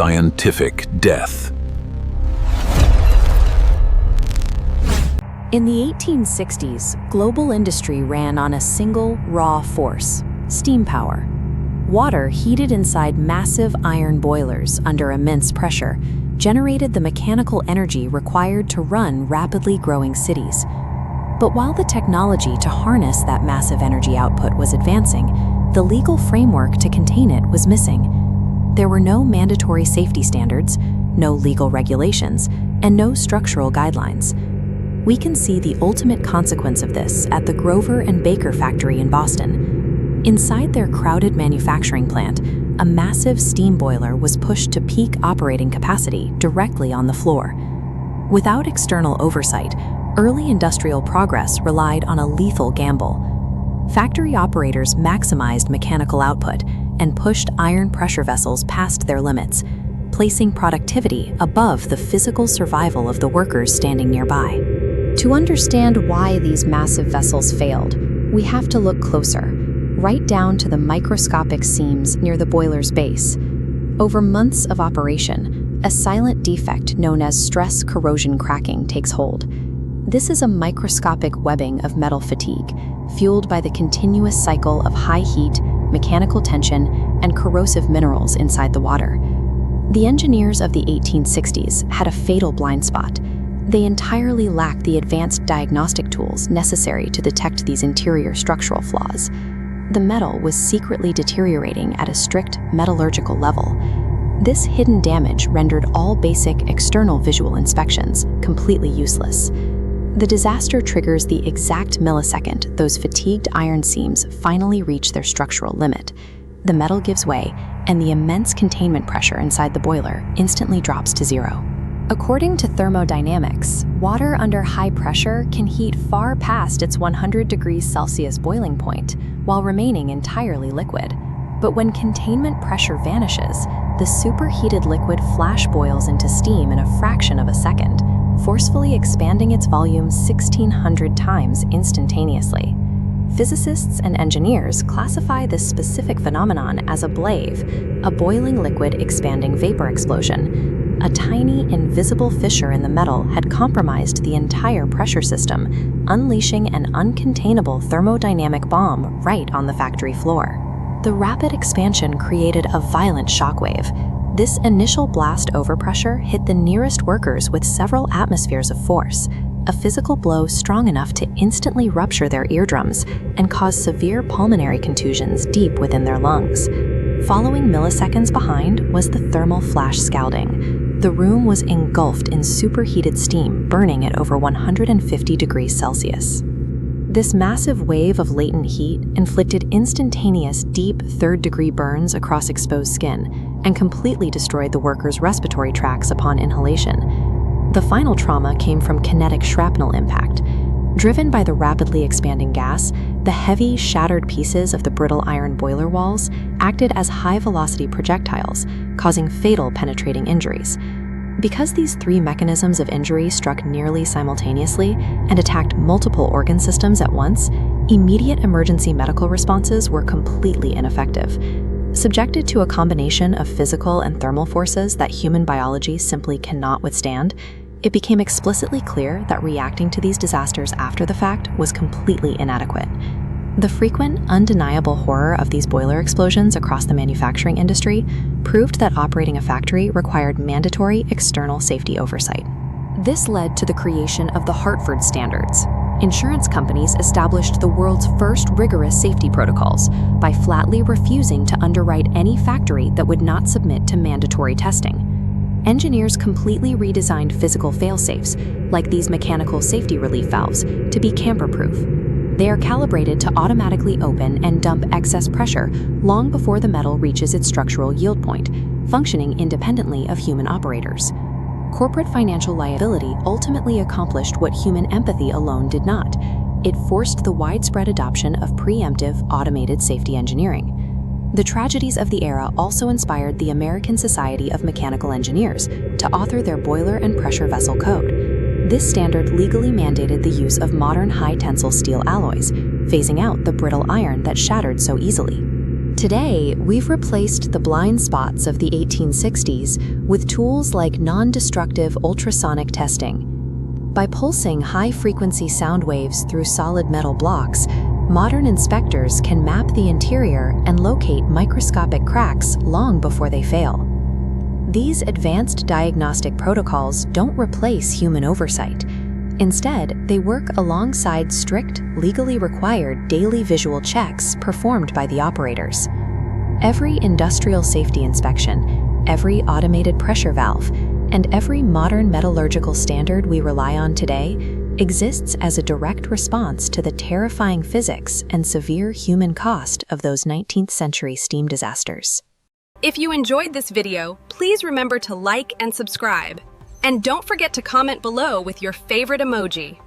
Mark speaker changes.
Speaker 1: scientific death.
Speaker 2: In the 1860s, global industry ran on a single raw force: steam power. Water heated inside massive iron boilers under immense pressure generated the mechanical energy required to run rapidly growing cities. But while the technology to harness that massive energy output was advancing, the legal framework to contain it was missing. There were no mandatory safety standards, no legal regulations, and no structural guidelines. We can see the ultimate consequence of this at the Grover and Baker factory in Boston. Inside their crowded manufacturing plant, a massive steam boiler was pushed to peak operating capacity directly on the floor. Without external oversight, early industrial progress relied on a lethal gamble. Factory operators maximized mechanical output and pushed iron pressure vessels past their limits, placing productivity above the physical survival of the workers standing nearby. To understand why these massive vessels failed, we have to look closer, right down to the microscopic seams near the boiler's base. Over months of operation, a silent defect known as stress corrosion cracking takes hold. This is a microscopic webbing of metal fatigue, fueled by the continuous cycle of high heat, mechanical tension, and corrosive minerals inside the water. The engineers of the 1860s had a fatal blind spot. They entirely lacked the advanced diagnostic tools necessary to detect these interior structural flaws. The metal was secretly deteriorating at a strict metallurgical level. This hidden damage rendered all basic external visual inspections completely useless. The disaster triggers the exact millisecond those fatigued iron seams finally reach their structural limit. The metal gives way, and the immense containment pressure inside the boiler instantly drops to zero. According to thermodynamics, water under high pressure can heat far past its 100 degrees Celsius boiling point while remaining entirely liquid. But when containment pressure vanishes, the superheated liquid flash boils into steam in a fraction of a second, forcefully expanding its volume 1,600 times instantaneously. Physicists and engineers classify this specific phenomenon as a BLEVE, a boiling liquid expanding vapor explosion. A tiny, invisible fissure in the metal had compromised the entire pressure system, unleashing an uncontainable thermodynamic bomb right on the factory floor. The rapid expansion created a violent shockwave. This initial blast overpressure hit the nearest workers with several atmospheres of force, a physical blow strong enough to instantly rupture their eardrums and cause severe pulmonary contusions deep within their lungs. Following milliseconds behind was the thermal flash scalding. The room was engulfed in superheated steam burning at over 150 degrees Celsius. This massive wave of latent heat inflicted instantaneous, deep third-degree burns across exposed skin and completely destroyed the workers' respiratory tracts upon inhalation. The final trauma came from kinetic shrapnel impact. Driven by the rapidly expanding gas, the heavy, shattered pieces of the brittle iron boiler walls acted as high-velocity projectiles, causing fatal penetrating injuries. Because these three mechanisms of injury struck nearly simultaneously and attacked multiple organ systems at once, immediate emergency medical responses were completely ineffective. Subjected to a combination of physical and thermal forces that human biology simply cannot withstand, it became explicitly clear that reacting to these disasters after the fact was completely inadequate. The frequent, undeniable horror of these boiler explosions across the manufacturing industry proved that operating a factory required mandatory external safety oversight. This led to the creation of the Hartford Standards. Insurance companies established the world's first rigorous safety protocols by flatly refusing to underwrite any factory that would not submit to mandatory testing. Engineers completely redesigned physical fail-safes, like these mechanical safety relief valves, to be camper-proof. They are calibrated to automatically open and dump excess pressure long before the metal reaches its structural yield point, functioning independently of human operators. Corporate financial liability ultimately accomplished what human empathy alone did not. It forced the widespread adoption of preemptive, automated safety engineering. The tragedies of the era also inspired the American Society of Mechanical Engineers to author their boiler and pressure vessel code. This standard legally mandated the use of modern high-tensile steel alloys, phasing out the brittle iron that shattered so easily. Today, we've replaced the blind spots of the 1860s with tools like non-destructive ultrasonic testing. By pulsing high-frequency sound waves through solid metal blocks, modern inspectors can map the interior and locate microscopic cracks long before they fail. These advanced diagnostic protocols don't replace human oversight. Instead, they work alongside strict, legally required daily visual checks performed by the operators. Every industrial safety inspection, every automated pressure valve, and every modern metallurgical standard we rely on today exists as a direct response to the terrifying physics and severe human cost of those 19th century steam disasters.
Speaker 3: If you enjoyed this video, please remember to like and subscribe. And don't forget to comment below with your favorite emoji.